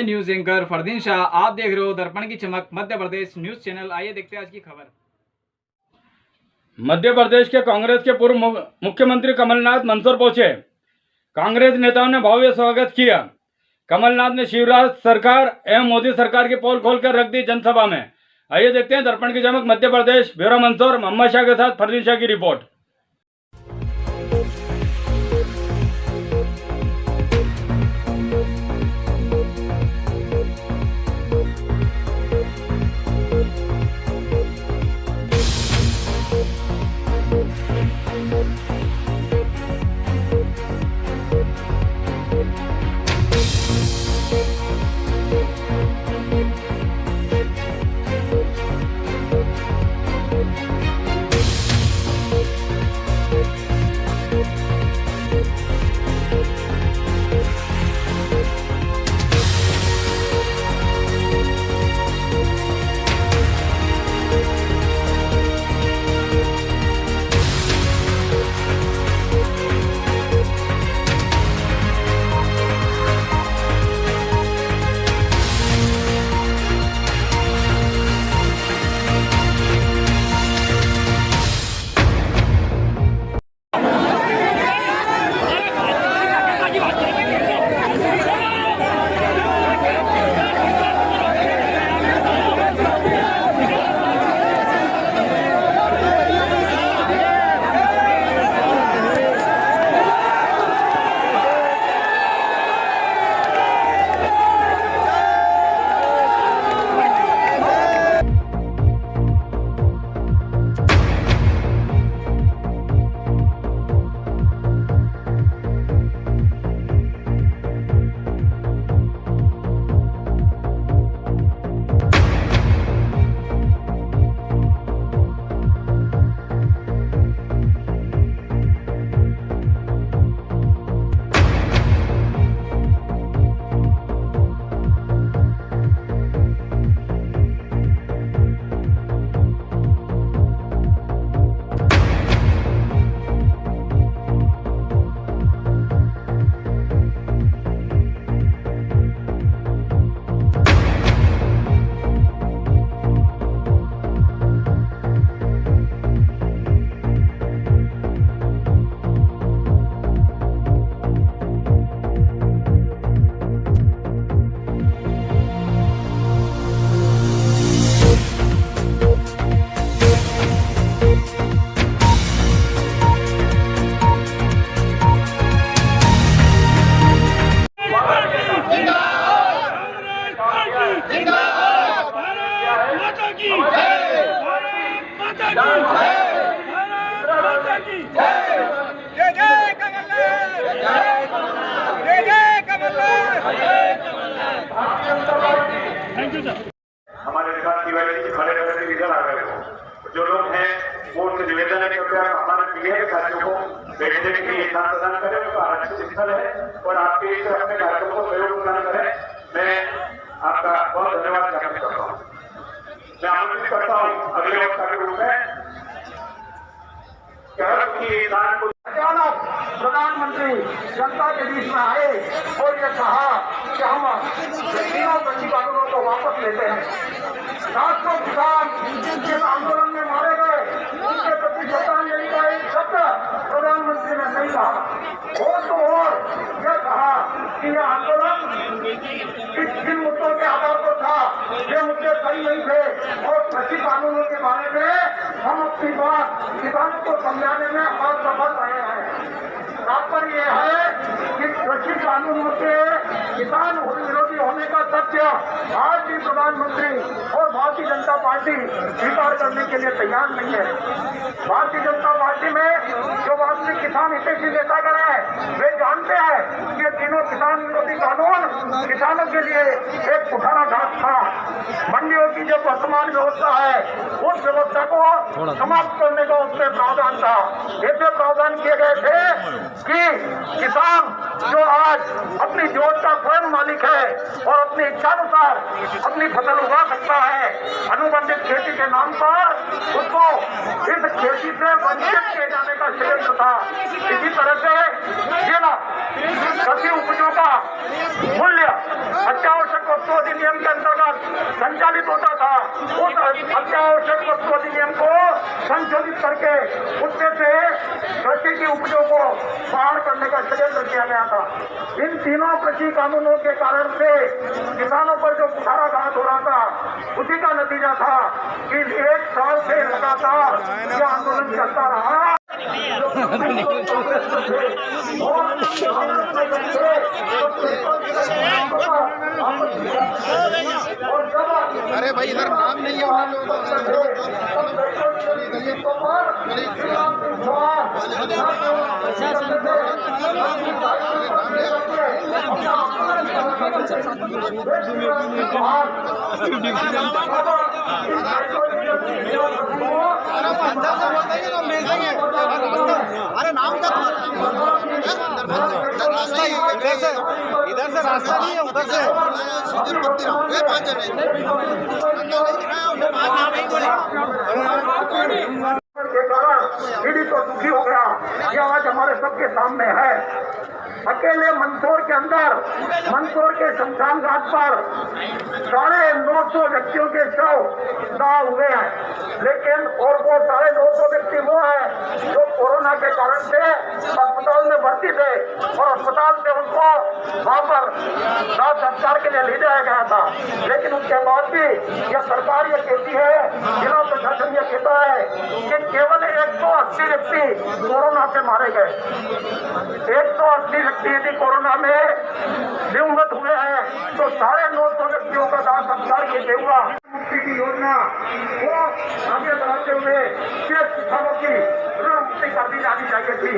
News anchor Fardeen Shah, आप देख रहे हो दर्पण की चमक मध्य प्रदेश न्यूज चैनल। आइए देखते हैं आज की खबर। मध्य प्रदेश के कांग्रेस के पूर्व मुख्यमंत्री कमलनाथ मंदसौर पहुंचे। कांग्रेस नेताओं ने भव्य स्वागत किया। कमलनाथ ने शिवराज सरकार एवं मोदी सरकार की पोल खोलकर रख दी जनसभा में। आइए देखते हैं दर्पण की चमक मध्य प्रदेश ब्यूरो मंदसौर, मोहम्मद शाह के साथ फरदीन शाह की रिपोर्ट। हमारे विकास की वजह से खड़े खड़े इधर आ गए हो। जो लोग हैं वो उनसे निवेदन है कि हमारे पीढ़ी के साथियों को बैठने के लिए स्थान प्रदान करें, उनका आरक्षित स्थल है और आपके इस अपने कार्यक्रम को सहयोग प्रदान करें। मैं आपका बहुत धन्यवाद ज्ञापित करता हूँ। मैं आमंत्रित करता हूँ अगले वक्ता के रूप में अचानक प्रधानमंत्री जनता के बीच में आए और ये कहा कि हम तीनों कृषि कानूनों को वापस लेते हैं। लाखों किसान जिस आंदोलन में मारे गए उनके प्रति श्रद्धांजलि का एक शब्द प्रधानमंत्री ने नहीं कहा। और यह कहा कि यह आंदोलन जिन मुद्दों के आधार पर था ये मुद्दे सही नहीं थे और कृषि कानूनों के बारे में हम अपनी बात किसानों को समझाने में असफल रहे हैं। तात्पर्य यह है कि कृषि कानूनों के किसान विरोधी होने का सत्य आज भी प्रधानमंत्री और भारतीय जनता पार्टी स्वीकार करने के लिए तैयार नहीं है। भारतीय जनता पार्टी में जो वास्तविक किसान हितैषी नेतागण है वे जानते हैं कि ये तीनों किसान विरोधी कानून किसानों के लिए एक पुराना घाट था। मंडियों की जो वर्तमान व्यवस्था है उस व्यवस्था को समाप्त करने का उसमें प्रावधान था। ऐसे प्रावधान किए गए थे कि किसान जो आज अपनी जोत का स्वयं मालिक है और अपनी इच्छानुसार अपनी फसल उगा सकता है, अनुबंधित खेती के नाम पर उसको इस खेती से वंचित किए जाने का षड्यंत्र था। इसी तरह से जिला कृषि उपजों का मूल्य अत्यावश्यक वस्तु अधिनियम के अंतर्गत संचालित होता था। उस अत्यावश्यक वस्तु अधिनियम को संशोधित करके उसमें से कृषि की उपजों को बाहर करने का षड्यंत्र किया गया था। इन तीनों कृषि कानूनों के कारण से किसानों पर जो कुठाराघात हो रहा था उसी का नतीजा था कि 1 साल से लगातार यह आंदोलन चलता रहा। अरे भाई इधर नाम नहीं है अरे नाम का इधर से रास्ता नहीं है, उधर से के कारण पीड़ित तो दुखी हो गया। यह आज हमारे सबके सामने है। अकेले मंदसौर के अंदर मंदसौर के शमशान घाट पर 950 व्यक्तियों के शव दाह हुए हैं, लेकिन और वो 950 व्यक्ति वो है जो कोरोना के कारण से अस्पताल में भर्ती थे और अस्पताल से उनको वहां पर दाह संस्कार के लिए ले जाया गया था। लेकिन उसके बाद भी यह सरकार यह कहती है, जिला प्रशासन यह कहता है कि केवल 180 व्यक्ति कोरोना से मारे गए। 180 व्यक्ति यदि कोरोना में दिवंगत हुए हैं तो 950 व्यक्तियों का दाह संस्कार कैसे हुआ? मुक्ति की योजना वो आगे बढ़ाते हुए शेष किसानों की ऋण मुक्ति कर दी जानी चाहिए थी।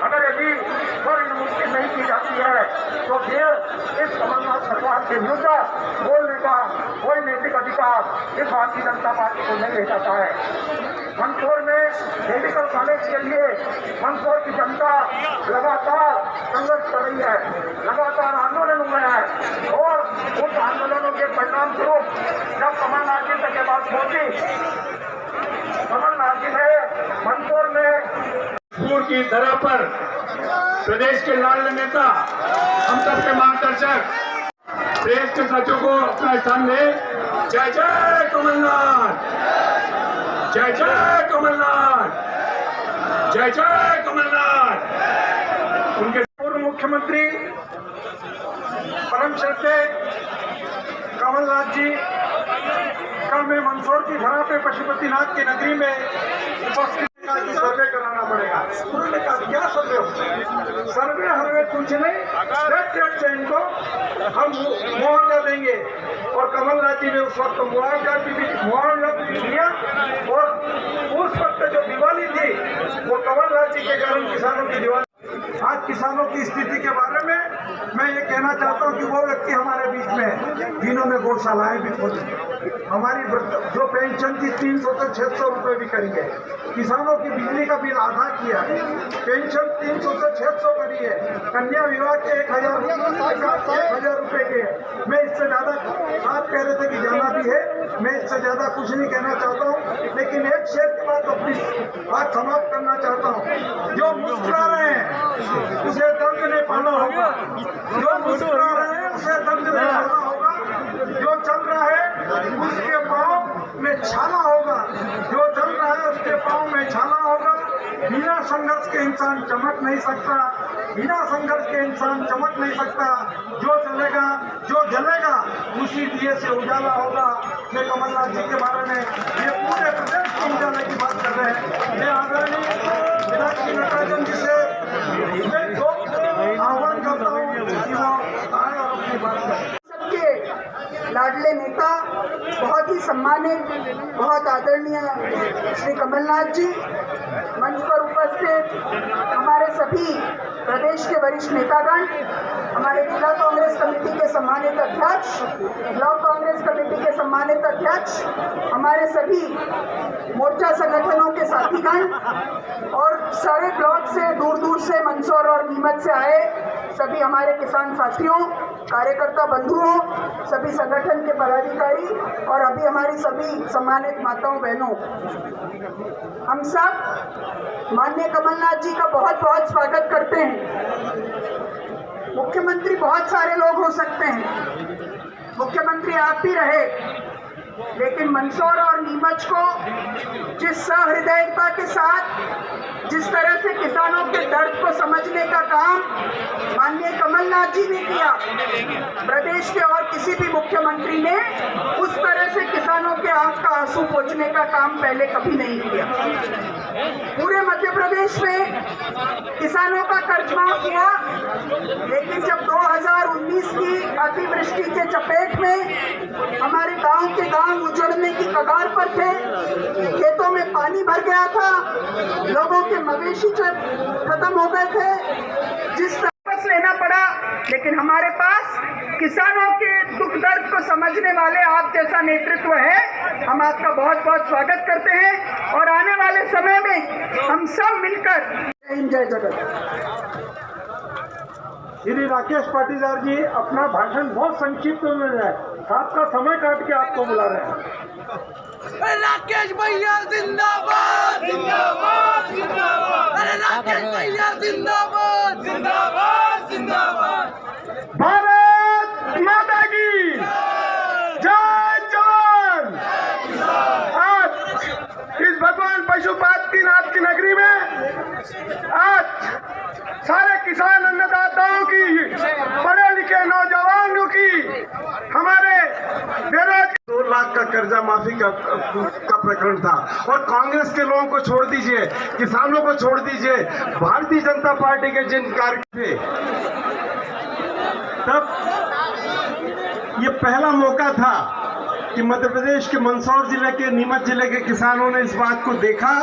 अगर यदि ऋण मुक्ति नहीं की जाती है तो फिर इस कमलनाथ सरकार के विरुद्ध बोलने का कोई नैतिक अधिकार इस भारतीय जनता पार्टी को नहीं रह जाता है। मंदसौर में मेडिकल कॉलेज के लिए मंदसौर की जनता लगातार संघर्ष कर रही है, लगातार आंदोलन हुए हैं और उस आंदोलनों के परिणाम स्वरूप जब कमलनाथ जी तक ये बात पहुंची, कमलनाथ जी ने मंदसौर में पूर्व की धरा पर प्रदेश के लाडले नेता, हम सबके मार्गदर्शक, देश के सचिव को अपना स्थान में जय जय कमलनाथ, जय जय कमलनाथ, जय जय कमलनाथ। उनके पूर्व मुख्यमंत्री परम श्रद्धे कमलनाथ जी कल मैं मंदसौर की धरा पे पशुपतिनाथ की नगरी में उपस्थित सर्वे कराना पड़ेगा। उन्होंने कहा क्या सर्वे हो? सर्वे हमें कुछ नहीं, रेट से इनको हम मुआवजा देंगे। और कमलनाथ जी ने उस वक्त मुआवजा भी दिया और उस वक्त जो दिवाली थी वो कमलनाथ जी के कारण किसानों की दिवाली। आज किसानों की स्थिति के बारे में मैं ये कहना चाहता हूँ कि वो व्यक्ति हमारे बीच में है जिन्होंने गौशालाएं भी खोली, हमारी जो पेंशन थी 300 से 600 रुपए भी करी है, किसानों की बिजली का बिल आधा किया है, पेंशन 300 से 600 करी है, कन्या विवाह के 1000 रुपए के। मैं इससे ज्यादा, आप कह रहे थे कि जाना भी है, मैं इससे ज्यादा कुछ नहीं कहना चाहता हूँ, लेकिन एक शेर के बाद अपनी बात समाप्त करना चाहता हूँ। जो मुस्कुरा रहे हैं उसे दर्द नहीं पाना होगा, जो मुस्कुरा रहे हैं उसे दर्द नहीं पाना होगा, जो चल रहा है उसके पाँव में छाना होगा, जो चल रहा है उसके पाँव में छाना होगा। बिना संघर्ष के इंसान चमक नहीं सकता, बिना संघर्ष के इंसान चमक नहीं सकता। जो चलेगा, जो जलेगा उसी दिए से उजाला होगा। मैं कमलनाथ जी के बारे में ये पूरे प्रदेश को उजाले की बात कर रहे हैं। मैं आदरणीय मीनाक्षी नटराजन जी से आह्वान करता हूँ कि वो आए और अपनी बात करें। लाडले नेता, बहुत ही सम्मानित, बहुत आदरणीय श्री कमलनाथ जी, मंच पर उपस्थित हमारे सभी प्रदेश के वरिष्ठ नेतागण हमारे जिला कांग्रेस कमेटी के सम्मानित अध्यक्ष, ब्लॉक कांग्रेस कमेटी के सम्मानित अध्यक्ष, हमारे सभी मोर्चा संगठनों के साथीगण और सारे ब्लॉक से दूर दूर से मंदसौर और नीमच से आए सभी हमारे किसान साथियों, कार्यकर्ता बंधुओं, सभी संगठन के पदाधिकारी और अभी हमारी सभी सम्मानित माताओं बहनों, हम सब माननीय कमलनाथ जी का बहुत बहुत स्वागत करते हैं। मुख्यमंत्री बहुत सारे लोग हो सकते हैं, मुख्यमंत्री आप भी रहे, लेकिन मंदसौर और नीमच को जिस सहृदयता के साथ जिस तरह से किसानों के दर्द को समझने का काम माननीय कमलनाथ जी ने किया, प्रदेश के और किसी भी मुख्यमंत्री ने उस तरह से किसानों के आंख का आंसू पोंछने का काम पहले कभी नहीं किया। पूरे मध्य प्रदेश में किसानों का कर्ज माफ हुआ, लेकिन जब 2019 की अतिवृष्टि के चपेट में हमारे गांव के गांव उजड़ने की कगार पर थे, खेतों में पानी भर गया था, लोगों के मवेशी खत्म हो गए थे, जिस तरह लेना पड़ा, लेकिन हमारे पास किसानों के दुख दर्द को समझने वाले आप जैसा नेतृत्व है। हम आपका बहुत बहुत स्वागत करते हैं और आने वाले समय में हम सब मिलकर जय जगत। श्री राकेश पाटीदार जी अपना भाषण बहुत संक्षिप्त में है, आपका समय काट के आपको बुला रहे हैं। राकेश भैया जिंदाबाद जिंदाबाद जिंदाबाद, अरे राकेश भैया जिंदाबाद जिंदाबाद जिंदाबाद। भारत माता की जय जवान। आज इस भगवान पशुपतिनाथ की नगरी में आज सारे किसान अन्नदाताओं की, पढ़े लिखे नौजवानों की, हमारे बेरोजगार 2 लाख का कर्जा माफी का प्रकरण था। और कांग्रेस के लोगों को छोड़ दीजिए, किसानों को छोड़ दीजिए, भारतीय जनता पार्टी के जिन कार्यकर्ता थे, तब ये पहला मौका था कि मध्य प्रदेश के मंदसौर जिले के, नीमच जिले के किसानों ने इस बात को देखा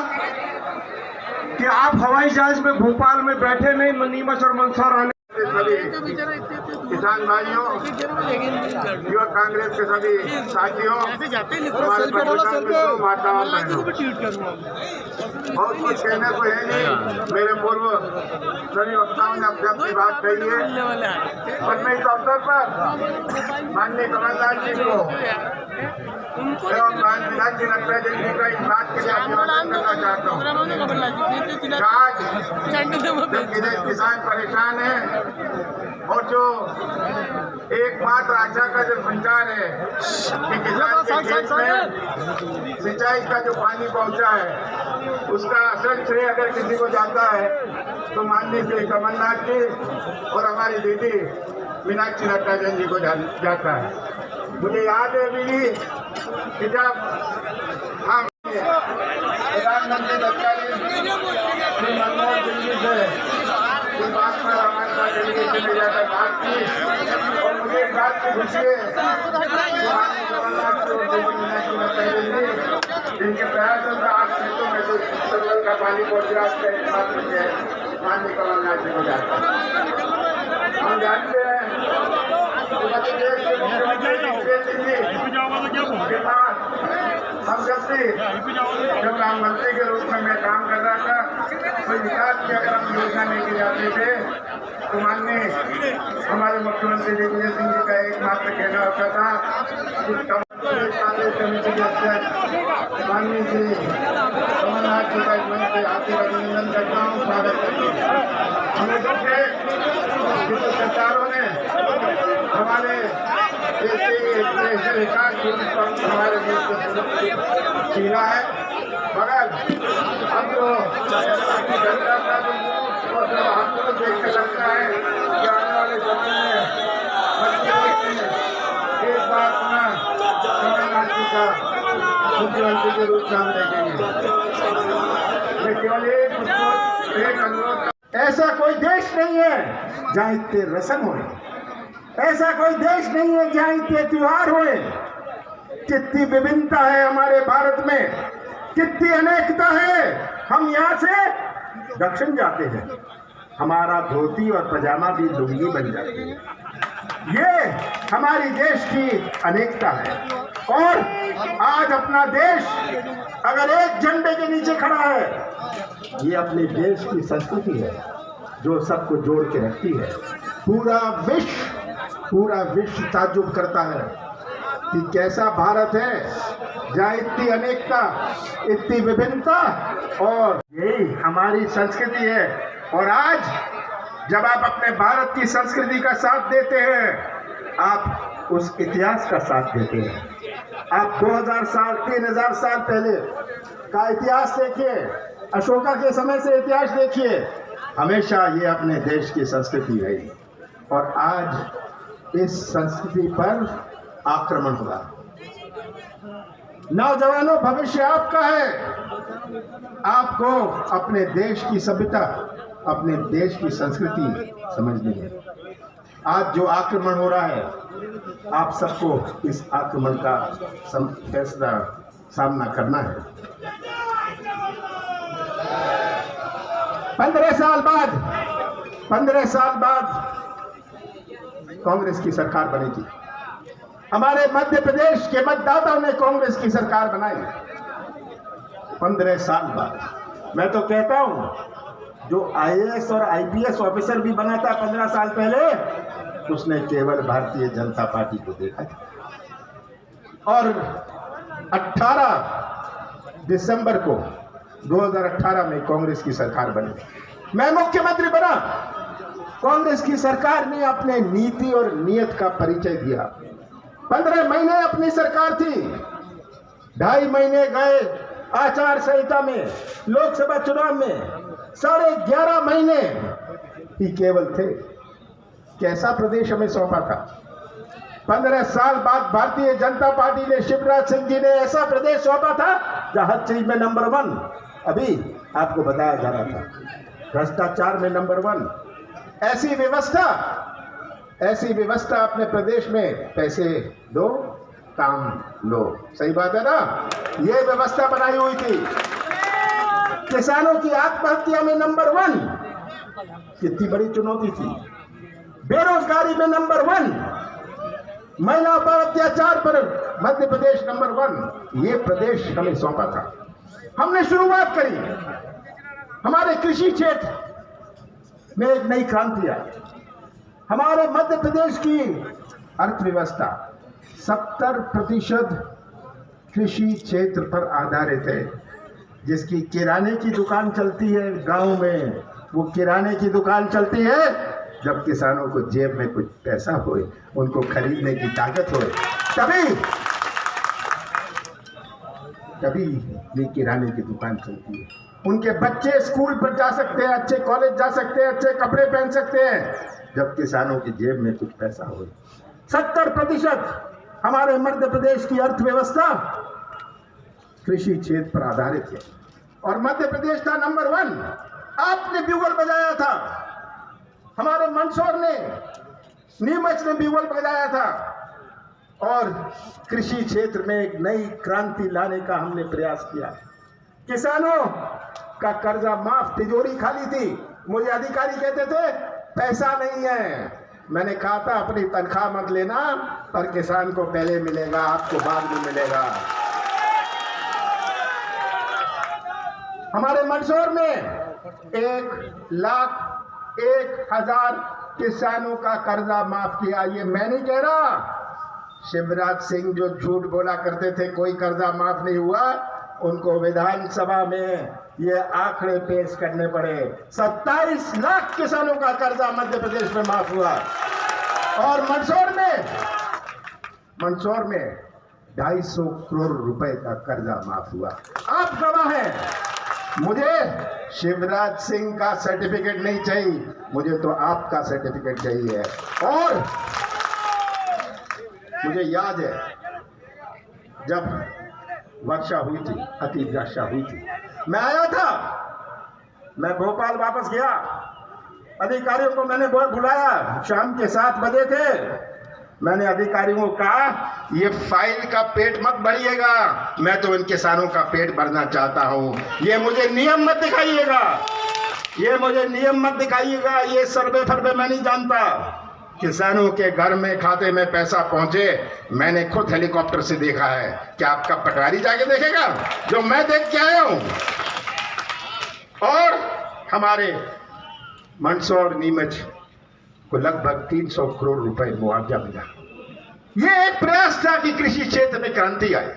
कि आप हवाई जहाज में भोपाल में बैठे नहीं, नीमच और मंदसौर आने। किसान भाइयों, युवक कांग्रेस के सभी साथियों, हमारे माताओं बहनों, बहुत कुछ कहने को है नहीं। मेरे पूर्व सभी वक्ताओं ने अपनी बात कही है, और मैं इस अवसर पर माननीय कमलनाथ जी को एवं विधायक जी नड्डा जी का इस बात के लिए अभिनंदन करना चाहता हूँ। आज किसान परेशान है और जो एकमात्र आशा का जो संचार है कि किसान के खेत में सिंचाई का जो पानी पहुंचा है, उसका असल श्रेय अगर किसी को जाता है तो माननीय श्री कमलनाथ जी और हमारी दीदी मीनाक्षी नटराजन जी को जाता है। मुझे याद है अभी कि जब हम प्रधानमंत्री श्री मनमोहन सिंह जी से इस बात पर हमारे पास डेलीगेशन में जाकर बात की, और मुझे एक बात की खुशी है जिनके प्रयासों से आज खेतों में जो सरल का पानी पहुंच रहा है, एकमात्र माननीय कमलनाथ जी को जाता है। हम जानते हैं मध्य प्रदेश के मुख्यमंत्री के पास हम जब प्रधानमंत्री के रूप में मैं काम कर रहा था, तो विकास की अगर हम योजना लेके जाते थे तो माननीय हमारे मुख्यमंत्री दिग्विजय सिंह जी का एकमात्र कहना होता था कि कांग्रेस कमेटी के अध्यक्ष माननीय श्री कमलनाथ जी का मंच से हार्दिक अभिनंदन करता हूँ, स्वागत करता हूँ। हमें दुख है कि सरकारों ने हमारे विकास हमारे देश को छीना है, मगर अब तो जनता का जो आपको देख के लगता है कि आने वाले समय में एक बार पुनः कमलनाथ जी का मुख्यमंत्री के रूप में हम देखेंगे। मैं केवल एक अनुरोध, ऐसा कोई देश नहीं है जहाँ इतने रस्म हो, ऐसा कोई देश नहीं है जहाँ इतने त्योहार हुए। कितनी विभिन्नता है हमारे भारत में, कितनी अनेकता है। हम यहाँ से दक्षिण जाते हैं, हमारा धोती और पजामा भी लुंगी बन जाती है। ये हमारी देश की अनेकता है। और आज अपना देश अगर एक झंडे के नीचे खड़ा है, ये अपने देश की संस्कृति है जो सबको जोड़ के रखती है। पूरा विश्व ताज्जुब करता है कि कैसा भारत है जहाँ इतनी अनेकता, इतनी विभिन्नता, और यही हमारी संस्कृति है। और आज जब आप अपने भारत की संस्कृति का साथ देते हैं, आप उस इतिहास का साथ देते हैं। आप 2000 साल 3000 साल पहले का इतिहास देखिए, अशोका के समय से इतिहास देखिए, हमेशा ये अपने देश की संस्कृति रही। और आज इस संस्कृति पर आक्रमण हुआ। नौजवानों, भविष्य आपका है। आपको अपने देश की सभ्यता, अपने देश की संस्कृति समझनी है। आज जो आक्रमण हो रहा है, आप सबको इस आक्रमण का फैसला सामना करना है। 15 साल बाद कांग्रेस की सरकार बनी थी। हमारे मध्य प्रदेश के मतदाताओं ने कांग्रेस की सरकार बनाई। 15 साल बाद। मैं तो कहता हूं, जो IAS और IPS ऑफिसर भी बना था 15 साल पहले, उसने केवल भारतीय जनता पार्टी को देखा था। और 18 दिसंबर को 2018 में कांग्रेस की सरकार बनी। मैं मुख्यमंत्री बना। कांग्रेस की सरकार ने अपने नीति और नियत का परिचय दिया। 15 महीने अपनी सरकार थी। 2.5 महीने गए आचार संहिता में, लोकसभा चुनाव में। 11.5 महीने ही केवल थे। कैसा प्रदेश हमें सौंपा था। 15 साल बाद भारतीय जनता पार्टी ने, शिवराज सिंह जी ने ऐसा प्रदेश सौंपा था जहां हर चीज में नंबर 1। अभी आपको बताया जा रहा था, भ्रष्टाचार में नंबर 1। ऐसी व्यवस्था अपने प्रदेश में, पैसे दो काम लो। सही बात है ना। ये व्यवस्था बनाई हुई थी। किसानों की आत्महत्या में नंबर 1। कितनी बड़ी चुनौती थी। बेरोजगारी में नंबर 1। महिलाओं पर अत्याचार पर मध्य प्रदेश नंबर 1। ये प्रदेश हमें सौंपा था। हमने शुरुआत करी। हमारे कृषि क्षेत्र में एक नई क्रांति आई। हमारे मध्य प्रदेश की अर्थव्यवस्था 70% कृषि क्षेत्र पर आधारित है। जिसकी किराने की दुकान चलती है गांव में, वो किराने की दुकान चलती है जब किसानों को जेब में कुछ पैसा होए, उनको खरीदने की ताकत होए, तभी ये किराने की दुकान चलती है। उनके बच्चे स्कूल पर जा सकते हैं, अच्छे कॉलेज जा सकते हैं, अच्छे कपड़े पहन सकते हैं, जब किसानों की जेब में कुछ पैसा हो। 70% हमारे मध्य प्रदेश की अर्थव्यवस्था कृषि क्षेत्र पर आधारित है। और मध्य प्रदेश था नंबर 1। आपने ब्यूगल बजाया था, हमारे मंदसौर ने, नीमच ने ब्यूगल बजाया था। और कृषि क्षेत्र में एक नई क्रांति लाने का हमने प्रयास किया। किसानों का कर्जा माफ, तिजोरी खाली थी। मुझे अधिकारी कहते थे पैसा नहीं है। मैंने कहा था अपनी तनख्वाह मत लेना, पर किसान को पहले मिलेगा, आपको बाद में मिलेगा। हमारे मंदसौर में 1,01,000 किसानों का कर्जा माफ किया। ये मैं नहीं कह रहा। शिवराज सिंह जो झूठ बोला करते थे कोई कर्जा माफ नहीं हुआ, उनको विधानसभा में ये आंकड़े पेश करने पड़े। 27 लाख किसानों का कर्जा मध्य प्रदेश में माफ हुआ। और मंदसौर में 250 करोड़ रुपए का कर्जा माफ हुआ। आप गवाह हैं। मुझे शिवराज सिंह का सर्टिफिकेट नहीं चाहिए, मुझे तो आपका सर्टिफिकेट चाहिए। और मुझे याद है जब वर्षा हुई थी, अति वर्षा हुई थी, मैं आया था, मैं भोपाल वापस गया, अधिकारियों को मैंने बुलाया, शाम के 7 बजे थे। मैंने अधिकारियों को कहा ये फाइल का पेट मत भरिएगा, मैं तो इन किसानों का पेट भरना चाहता हूं, ये मुझे नियम मत दिखाइएगा। ये मुझे नियम मत दिखाइएगा, ये सर्वे फर्वे मैं नहीं जानता। किसानों के घर में खाते में पैसा पहुंचे मैंने खुद हेलीकॉप्टर से देखा है। क्या आपका पटवारी जाके देखेगा जो मैं देख के आया हूं? और हमारे मंदसौर नीमच को लगभग 300 करोड़ रुपए मुआवजा मिला। ये एक प्रयास था कि कृषि क्षेत्र में क्रांति आए,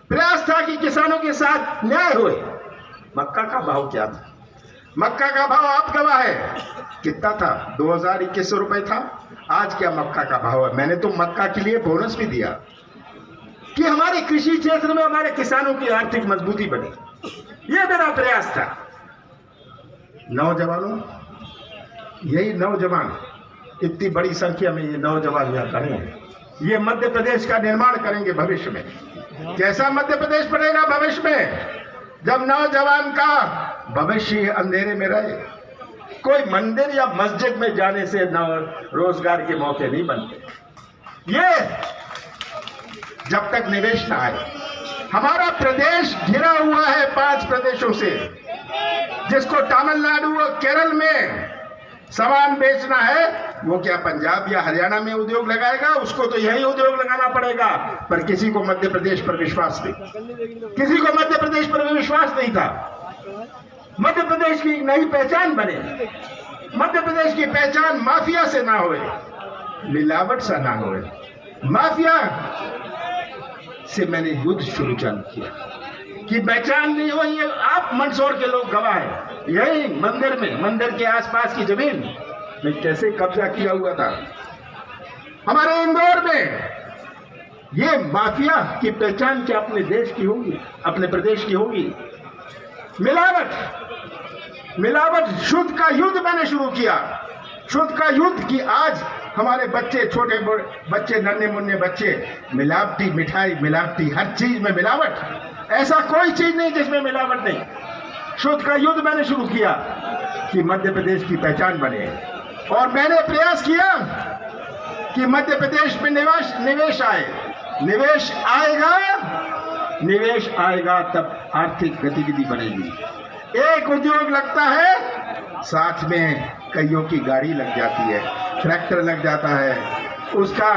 प्रयास था कि किसानों के साथ न्याय हुए। मक्का का भाव क्या था? मक्का का भाव आप गवाह है कितना था? 2021 रुपए था। आज क्या मक्का का भाव है? मैंने तो मक्का के लिए बोनस भी दिया कि हमारे कृषि क्षेत्र में हमारे किसानों की आर्थिक मजबूती बने। यह मेरा प्रयास था। नौजवानों, यही नौजवान, इतनी बड़ी संख्या में ये नौजवान यहाँ खड़े हैं, ये मध्य प्रदेश का निर्माण करेंगे भविष्य में। कैसा मध्य प्रदेश बनेगा भविष्य में? जब नौजवान का भविष्य अंधेरे में रहे। कोई मंदिर या मस्जिद में जाने से रोजगार के मौके नहीं बनते। ये जब तक निवेश ना आए। हमारा प्रदेश घिरा हुआ है 5 प्रदेशों से, जिसको तमिलनाडु और केरल में सामान बेचना है, वो क्या पंजाब या हरियाणा में उद्योग लगाएगा? उसको तो यही उद्योग लगाना पड़ेगा। पर किसी को मध्य प्रदेश पर विश्वास नहीं, किसी को मध्य प्रदेश पर विश्वास नहीं था। मध्य प्रदेश की नई पहचान बने, मध्य प्रदेश की पहचान माफिया से ना होए, मिलावट से ना होए। माफिया से मैंने युद्ध शुरू चालू किया कि पहचान नहीं हो। ये आप मंदसौर के लोग गवाह हैं। यही मंदिर में, मंदिर के आसपास की जमीन में कैसे कब्जा किया हुआ था। हमारे इंदौर में ये माफिया की पहचान क्या अपने देश की होगी, अपने प्रदेश की होगी? मिलावट, मिलावट, शुद्ध का युद्ध मैंने शुरू किया। शुद्ध का युद्ध कि आज हमारे बच्चे, छोटे बच्चे, नन्हे मुन्ने बच्चे, मिलावटी मिठाई, मिलावटी हर चीज में मिलावट। ऐसा कोई चीज नहीं जिसमें मिलावट नहीं। शुद्ध का युद्ध मैंने शुरू किया कि मध्य प्रदेश की पहचान बने। और मैंने प्रयास किया कि मध्य प्रदेश में निवेश आए। निवेश आएगा, निवेश आएगा तब आर्थिक गतिविधि बढ़ेगी। एक उद्योग लगता है, साथ में कईयों की गाड़ी लग जाती है, ट्रैक्टर लग जाता है, उसका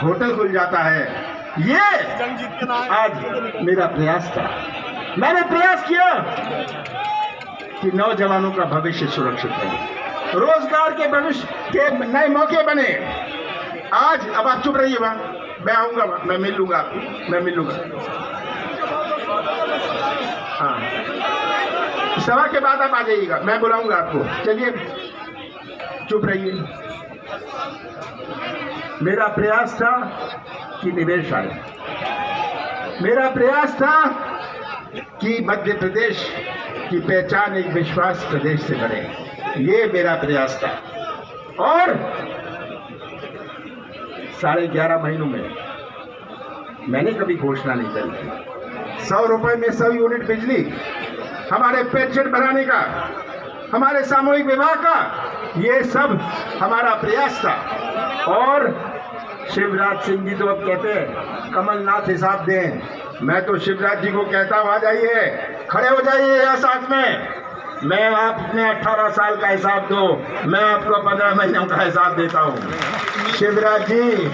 होटल खुल जाता है। ये आज मेरा प्रयास था। मैंने प्रयास किया कि नौजवानों का भविष्य सुरक्षित बने, रोजगार के भविष्य के नए मौके बने। आज अब आप चुप रहिए, मैं आऊंगा, मैं मिल लूंगा आपको, मैं मिल लूंगा। हाँ, सभा के बाद आप आ जाइएगा, मैं बुलाऊंगा आपको। चलिए चुप रहिए। मेरा प्रयास था कि निवेश आए। मेरा प्रयास था कि मध्य प्रदेश की पहचान एक विश्वास प्रदेश से बने। ये मेरा प्रयास था। और 11.5 महीनों में मैंने कभी घोषणा नहीं करी। 100 रुपए में 100 यूनिट बिजली, हमारे पेंशन बढ़ाने का, हमारे सामूहिक विवाह का, ये सब हमारा प्रयास था। और शिवराज सिंह जी तो अब कहते हैं कमलनाथ हिसाब दें। मैं तो शिवराज जी को कहता हूं, आ जाइए, खड़े हो जाइए यहाँ साथ में। मैं आप अपने 18 साल का हिसाब दो, मैं आपको 15 महीनों का हिसाब देता हूँ। शिवराज जी,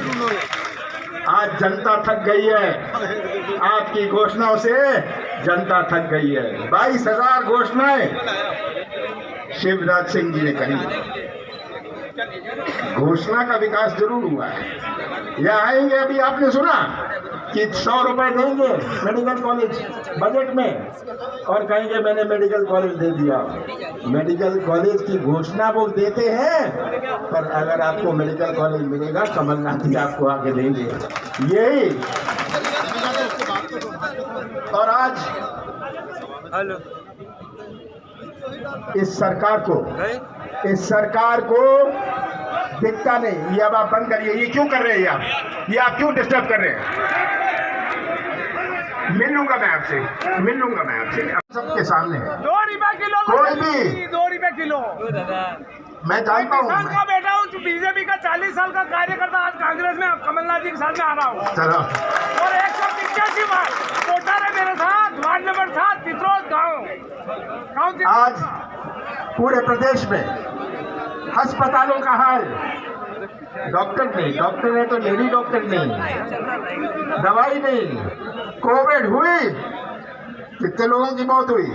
आज जनता थक गई है आपकी घोषणाओं से, जनता थक गई है। 22,000 घोषणाएं शिवराज सिंह जी ने कही। घोषणा का विकास जरूर हुआ है। यह आएंगे, अभी आपने सुना कि 100 रुपए देंगे मेडिकल कॉलेज बजट में, और कहेंगे मैंने मेडिकल कॉलेज दे दिया। मेडिकल कॉलेज की घोषणा वो देते हैं, पर अगर आपको मेडिकल कॉलेज मिलेगा, कमलनाथ जी आपको आके देंगे। यही। और आज इस सरकार को दिखता नहीं। ये अब आप बंद करिए। ये क्यों कर रहे हैं ये आप क्यों डिस्टर्ब कर रहे हैं? मिल लूंगा मैं आपसे, मिल लूंगा मैं आपसे, सबके सामने है। 2 रुपए किलो, कोई भी 2 रुपए किलो। मैं जानता हूँ, किसान का बेटा हूँ, बीजेपी का 40 साल का कार्यकर्ता, आज कांग्रेस में कमलनाथ जी के साथ में आ रहा हूँ। चलो। और 185 बार वोटर है मेरे साथ, वार्ड नंबर 7 तित्रोद गाँव। आज पूरे प्रदेश में अस्पतालों का हाल, डॉक्टर है तो लेडी डॉक्टर नहीं, दवाई नहीं। कोविड हुई, कितने लोगों की मौत हुई।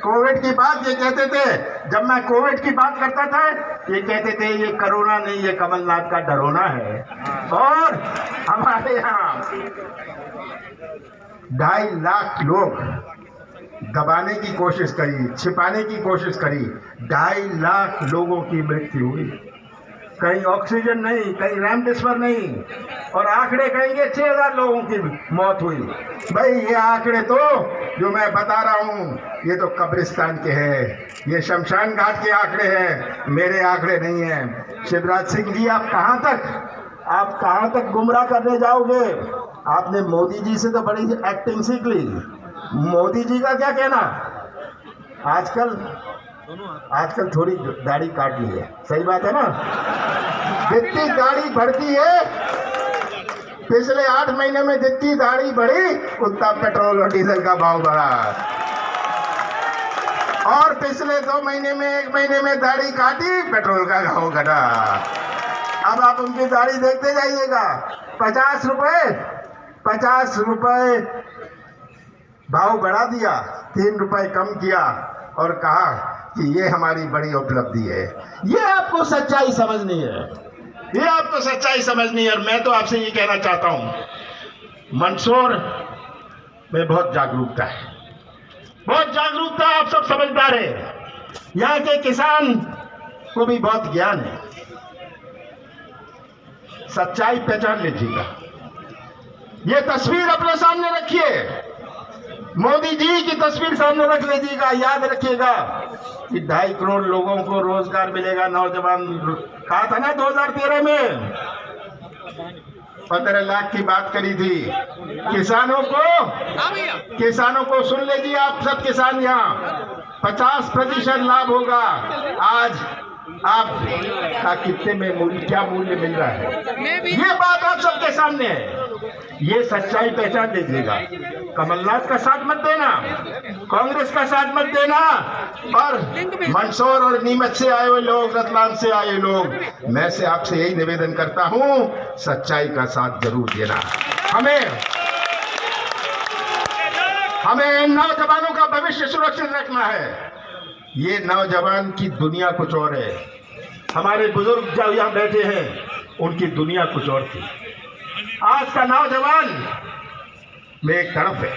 कोविड की बात ये कहते थे, जब मैं कोविड की बात करता था ये कहते थे ये कोरोना नहीं, ये कमलनाथ का डरोना है। और हमारे यहाँ 2.5 लाख लोग दबाने की कोशिश करी, छिपाने की कोशिश करी, 2.5 लाख लोगों की मृत्यु हुई। कहीं ऑक्सीजन नहीं, कहीं रेमडेसिविर नहीं, और आंकड़े कहेंगे 6,000 लोगों की मौत हुई। भाई ये आंकड़े तो जो मैं बता रहा हूँ ये तो कब्रिस्तान के हैं, ये शमशान घाट के आंकड़े हैं, मेरे आंकड़े नहीं हैं। शिवराज सिंह जी आप कहाँ तक गुमराह करने जाओगे। आपने मोदी जी से तो बड़ी एक्टिंग सीख ली। मोदी जी का क्या कहना, आजकल थोड़ी दाढ़ी काट ली है, सही बात है ना। जितनी दाढ़ी बढ़ती है, पिछले 8 महीने में जितनी दाढ़ी बढ़ी उतना पेट्रोल और डीजल का भाव बढ़ा, और पिछले 2 महीने में 1 महीने में दाढ़ी काटी, पेट्रोल का भाव घटा। अब आप उनकी दाढ़ी देखते जाइएगा, 50 रुपए भाव बढ़ा दिया, 3 रुपए कम किया और कहा कि ये हमारी बड़ी उपलब्धि है। ये आपको सच्चाई समझनी है, ये आपको सच्चाई समझनी है। और मैं तो आपसे ये कहना चाहता हूं, मंदसौर में बहुत जागरूकता है, बहुत जागरूकता, आप सब समझदार हैं। यहाँ के किसान को भी बहुत ज्ञान है, सच्चाई पहचान लीजिएगा। ये तस्वीर अपने सामने रखिए, मोदी जी की तस्वीर सामने रख लीजिएगा। याद रखिएगा कि 2.5 करोड़ लोगों को रोजगार मिलेगा। नौजवान कहा था ना 2013 में 15 लाख की बात करी थी। किसानों को सुन लीजिए आप सब किसान, यहाँ 50% लाभ होगा। आज आपका कितने में क्या मूल्य मिल रहा है, ये बात आप सबके सामने है। ये सच्चाई पहचान लीजिएगा। कमलनाथ का साथ मत देना, कांग्रेस का साथ मत देना, और मंदसौर और नीमच से आए हुए लोग, रतलाम से आए लोग, मैं से आपसे यही निवेदन करता हूं, सच्चाई का साथ जरूर देना। हमें नौजवानों का भविष्य सुरक्षित रखना है। ये नौजवान की दुनिया कुछ और है। हमारे बुजुर्ग जो यहाँ बैठे हैं उनकी दुनिया कुछ और थी। आज का नौजवान में एक तरफ है,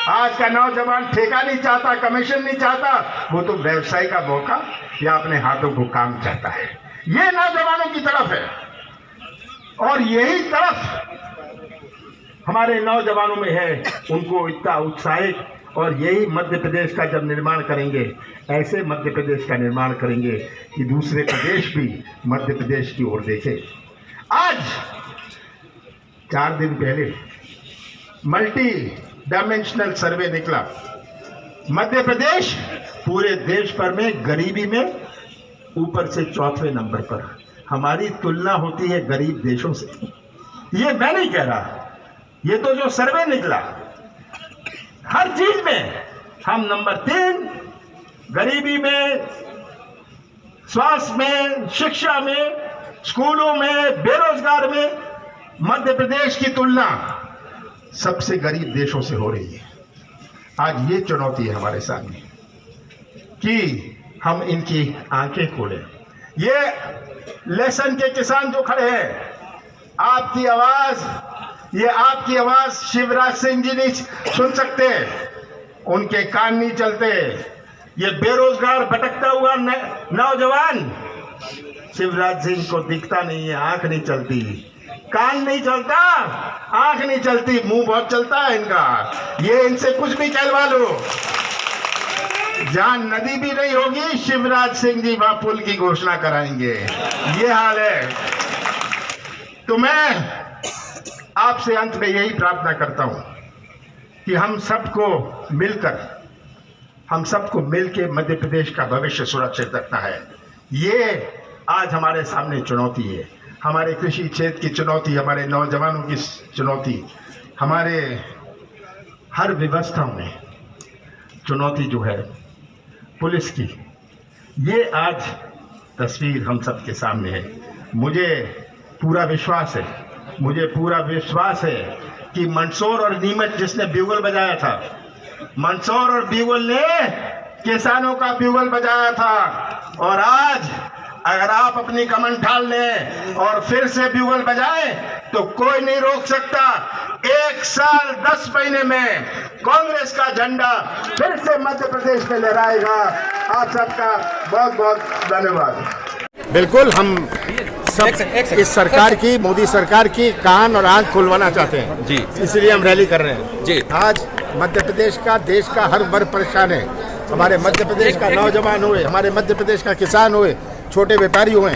आज का नौजवान ठेका नहीं चाहता, कमीशन नहीं चाहता, वो तो व्यवसाय का मौका या अपने हाथों को काम चाहता है। ये नौजवानों की तरफ है, और यही तरफ हमारे नौजवानों में है। उनको इतना उत्साहित, और यही मध्य प्रदेश का जब निर्माण करेंगे, ऐसे मध्य प्रदेश का निर्माण करेंगे कि दूसरे प्रदेश भी मध्य प्रदेश की ओर देखें। आज 4 दिन पहले मल्टी डायमेंशनल सर्वे निकला। मध्य प्रदेश पूरे देश भर में गरीबी में ऊपर से 4वें नंबर पर। हमारी तुलना होती है गरीब देशों से। ये मैं नहीं कह रहा, ये तो जो सर्वे निकला, हर चीज में हम नंबर 3, गरीबी में, स्वास्थ्य में, शिक्षा में, स्कूलों में, बेरोजगार में मध्य प्रदेश की तुलना सबसे गरीब देशों से हो रही है। आज ये चुनौती है हमारे सामने कि हम इनकी आंखें खोलें। ये लेसन के किसान जो खड़े हैं, आपकी आवाज, ये आपकी आवाज शिवराज सिंह जी नहीं सुन सकते, उनके कान नहीं चलते। ये बेरोजगार भटकता हुआ नौजवान शिवराज सिंह को दिखता नहीं है, आंख नहीं चलती, कान नहीं चलता, आंख नहीं चलती, मुंह बहुत चलता है इनका। ये इनसे कुछ भी कहलवा लो, जहां नदी भी नहीं होगी शिवराज सिंह जी वहां पुल की घोषणा कराएंगे। ये हाल है। तो मैं आपसे अंत में यही प्रार्थना करता हूं कि हम सबको मिलकर मध्य प्रदेश का भविष्य सुरक्षित रखना है। ये आज हमारे सामने चुनौती है, हमारे कृषि क्षेत्र की चुनौती, हमारे नौजवानों की चुनौती, हमारे हर व्यवस्था में चुनौती जो है पुलिस की, ये आज तस्वीर हम सबके सामने है। मुझे पूरा विश्वास है कि मंदसौर और नीमच जिसने ब्यूगल बजाया था, मंदसौर और ब्यूगल ने किसानों का ब्यूगल बजाया था, और आज अगर आप अपनी कमर ढाल लें और फिर से ब्यूगल बजाएं तो कोई नहीं रोक सकता। 1 साल 10 महीने में कांग्रेस का झंडा फिर से मध्य प्रदेश में लहराएगा। आप सबका बहुत बहुत धन्यवाद। बिल्कुल, हम सब इस सरकार की, मोदी सरकार की कान और आंख खुलवाना चाहते हैं जी, इसलिए हम रैली कर रहे हैं जी। आज मध्य प्रदेश का, देश का हर वर्ग परेशान है। हमारे मध्य प्रदेश का नौजवान हुए, हमारे मध्य प्रदेश का किसान हुए, छोटे व्यापारी हुए,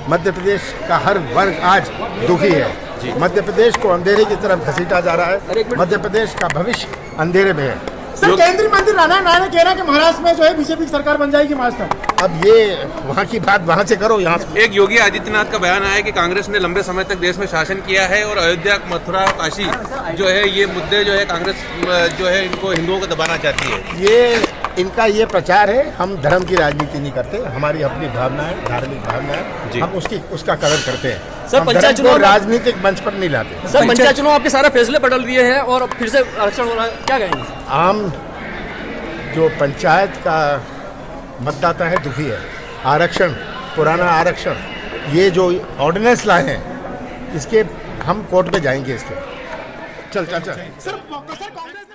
मध्य प्रदेश का हर वर्ग आज दुखी है। मध्य प्रदेश को अंधेरे की तरफ घसीटा जा रहा है। मध्य प्रदेश का भविष्य अंधेरे में है। सर, केंद्रीय मंत्री राणा नायडू कह रहा है कि महाराष्ट्र में जो है बीजेपी की सरकार बन जाएगी महाराष्ट्र। अब ये वहाँ की बात वहाँ से करो, यहाँ से। एक योगी आदित्यनाथ का बयान आया कि कांग्रेस ने लंबे समय तक देश में शासन किया है और अयोध्या, मथुरा, काशी जो है ये मुद्दे जो है कांग्रेस जो है इनको हिंदुओं को दबाना चाहती है। ये इनका ये प्रचार है। हम धर्म की राजनीति नहीं करते, हमारी अपनी भावना है, धार्मिक भावना है, हम उसका कदर करते हैं। सर, पंचायत चुनाव राजनीतिक मंच पर नहीं लाते। सर, पंचायत चुनाव आपके सारे फैसले बदल दिए हैं और फिर से आरक्षण हो रहा है, क्या कहेंगे? आम जो पंचायत का मतदाता है दुखी है। आरक्षण, पुराना आरक्षण, ये जो ऑर्डिनेंस लाए हैं, इसके हम कोर्ट में जाएंगे। इसके चल सर कांग्रेस